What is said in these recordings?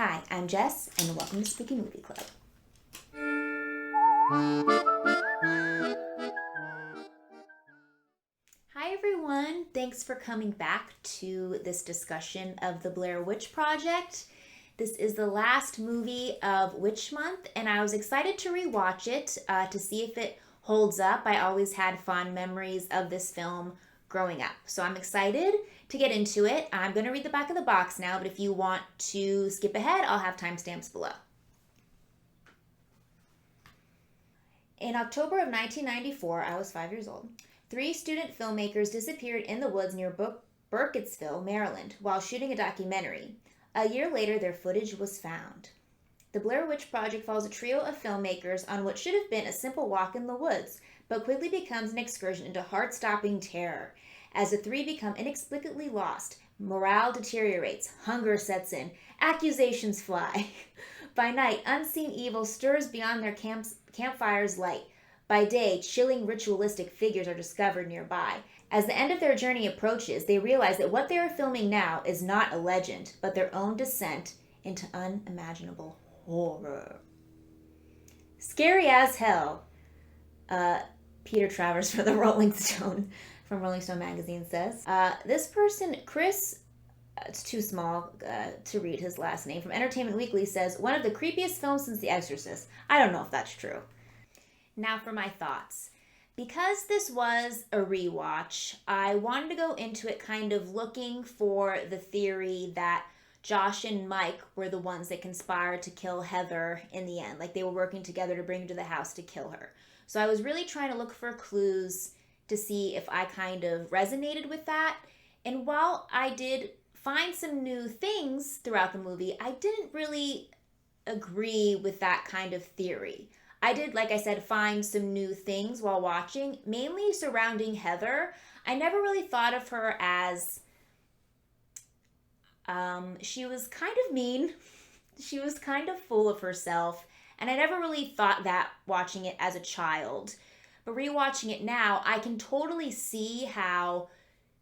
Hi, I'm Jess, and welcome to Spooky Movie Club. Hi, everyone. Thanks for coming back to this discussion of the Blair Witch Project. This is the last movie of Witch Month, and I was excited to rewatch it to see if it holds up. I always had fond memories of this film growing up, so I'm excited to get into it. I'm going to read the back of the box now, but if you want to skip ahead, I'll have timestamps below. In October of 1994, I was 5 years old, 3 student filmmakers disappeared in the woods near Burkittsville, Maryland, while shooting a documentary. A year later, their footage was found. The Blair Witch Project follows a trio of filmmakers on what should have been a simple walk in the woods, but quickly becomes an excursion into heart-stopping terror. As the 3 become inexplicably lost, morale deteriorates, hunger sets in, accusations fly. By night, unseen evil stirs beyond their campfire's light. By day, chilling ritualistic figures are discovered nearby. As the end of their journey approaches, they realize that what they are filming now is not a legend, but their own descent into unimaginable horror. Scary as hell, Peter Travers from Rolling Stone magazine says. This person, Chris, it's too small to read his last name, from Entertainment Weekly says, one of the creepiest films since The Exorcist. I don't know if that's true. Now for my thoughts. Because this was a rewatch, I wanted to go into it kind of looking for the theory that Josh and Mike were the ones that conspired to kill Heather in the end. Like they were working together to bring her to the house to kill her. So I was really trying to look for clues to see if I kind of resonated with that. And while I did find some new things throughout the movie, I didn't really agree with that kind of theory. I did, like I said, find some new things while watching, mainly surrounding Heather. I never really thought of her as, she was kind of mean. She was kind of full of herself. And I never really thought that watching it as a child. But rewatching it now, I can totally see how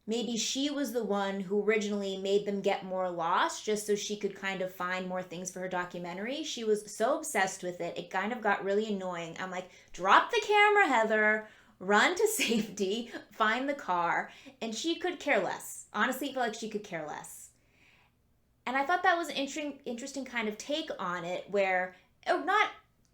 maybe she was the one who originally made them get more lost just so she could kind of find more things for her documentary. She was so obsessed with it, it kind of got really annoying. I'm like, drop the camera, Heather, run to safety, find the car. And she could care less. Honestly, I feel like she could care less. And I thought that was an interesting kind of take on it where, not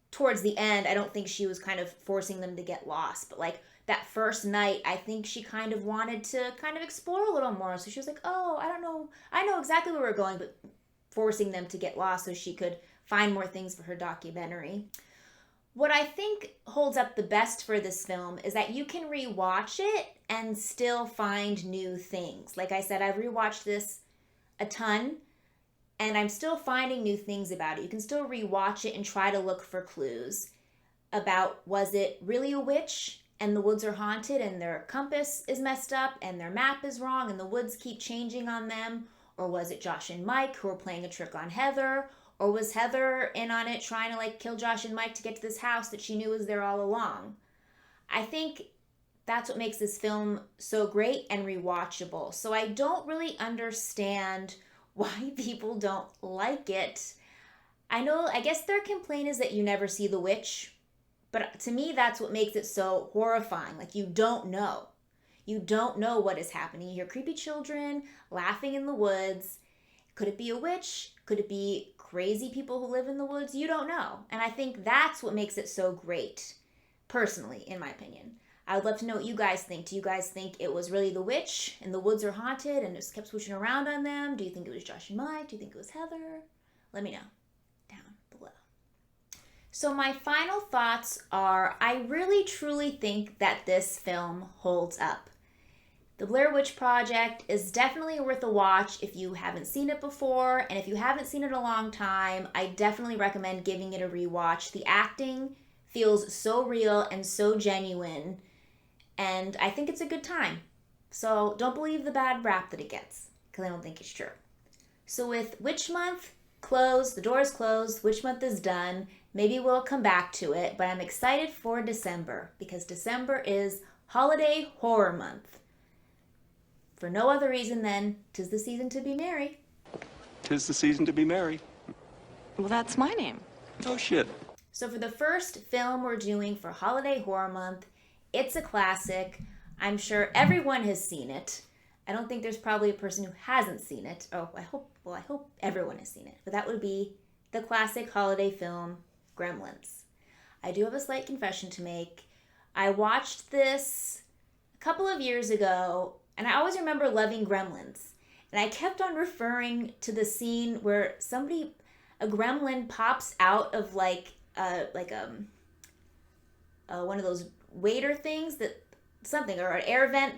towards the end, I don't think she was kind of forcing them to get lost, but like, that first night, I think she kind of wanted to kind of explore a little more. So she was like, oh, I don't know. I know exactly where we're going, but forcing them to get lost so she could find more things for her documentary. What I think holds up the best for this film is that you can rewatch it and still find new things. Like I said, I've rewatched this a ton, and I'm still finding new things about it. You can still rewatch it and try to look for clues about, was it really a witch? And the woods are haunted and their compass is messed up and their map is wrong and the woods keep changing on them? Or was it Josh and Mike who were playing a trick on Heather? Or was Heather in on it trying to like kill Josh and Mike to get to this house that she knew was there all along? I think that's what makes this film so great and rewatchable. So I don't really understand why people don't like it. I guess their complaint is that you never see the witch. But to me, that's what makes it so horrifying. Like, you don't know. You don't know what is happening. You hear creepy children laughing in the woods. Could it be a witch? Could it be crazy people who live in the woods? You don't know. And I think that's what makes it so great, personally, in my opinion. I would love to know what you guys think. Do you guys think it was really the witch and the woods are haunted and it just kept switching around on them? Do you think it was Josh and Mike? Do you think it was Heather? Let me know down below. So my final thoughts are, I really truly think that this film holds up. The Blair Witch Project is definitely worth a watch if you haven't seen it before, and if you haven't seen it in a long time, I definitely recommend giving it a rewatch. The acting feels so real and so genuine, and I think it's a good time. So don't believe the bad rap that it gets, because I don't think it's true. So with Witch Month closed, the door is closed, Witch Month is done, maybe we'll come back to it, but I'm excited for December because December is holiday horror month. For no other reason than 'tis the season to be merry. 'Tis the season to be merry. Well, that's my name. Oh, shit. So for the first film we're doing for Holiday Horror Month, it's a classic. I'm sure everyone has seen it. I don't think there's probably a person who hasn't seen it. Oh, I hope everyone has seen it. But that would be the classic holiday film, Gremlins. I do have a slight confession to make. I watched this a couple of years ago, and I always remember loving Gremlins. And I kept on referring to the scene where a gremlin pops out of one of those waiter things or an air vent.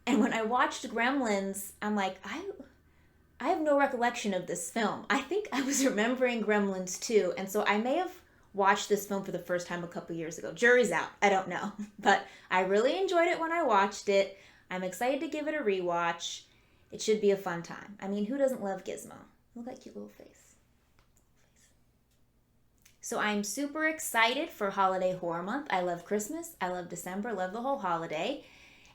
And when I watched Gremlins, I'm like, I have no recollection of this film. I think I was remembering Gremlins too, and so I may have watched this film for the first time a couple years ago. Jury's out. I don't know, but I really enjoyed it when I watched it. I'm excited to give it a rewatch. It should be a fun time. I mean, who doesn't love Gizmo? Look at that cute little face. So I'm super excited for Holiday Horror Month. I love Christmas. I love December. Love the whole holiday.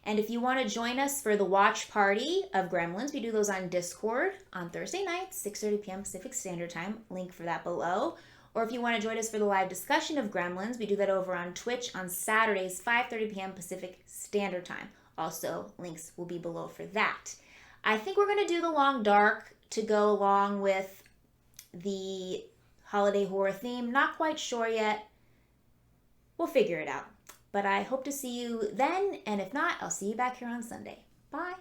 And if you want to join us for the watch party of Gremlins, we do those on Discord on Thursday nights, 6:30 p.m. Pacific Standard Time. Link for that below. Or if you want to join us for the live discussion of Gremlins, we do that over on Twitch on Saturdays, 5:30 p.m. Pacific Standard Time. Also, links will be below for that. I think we're going to do the Long Dark to go along with the holiday horror theme. Not quite sure yet. We'll figure it out. But I hope to see you then, and if not, I'll see you back here on Sunday. Bye.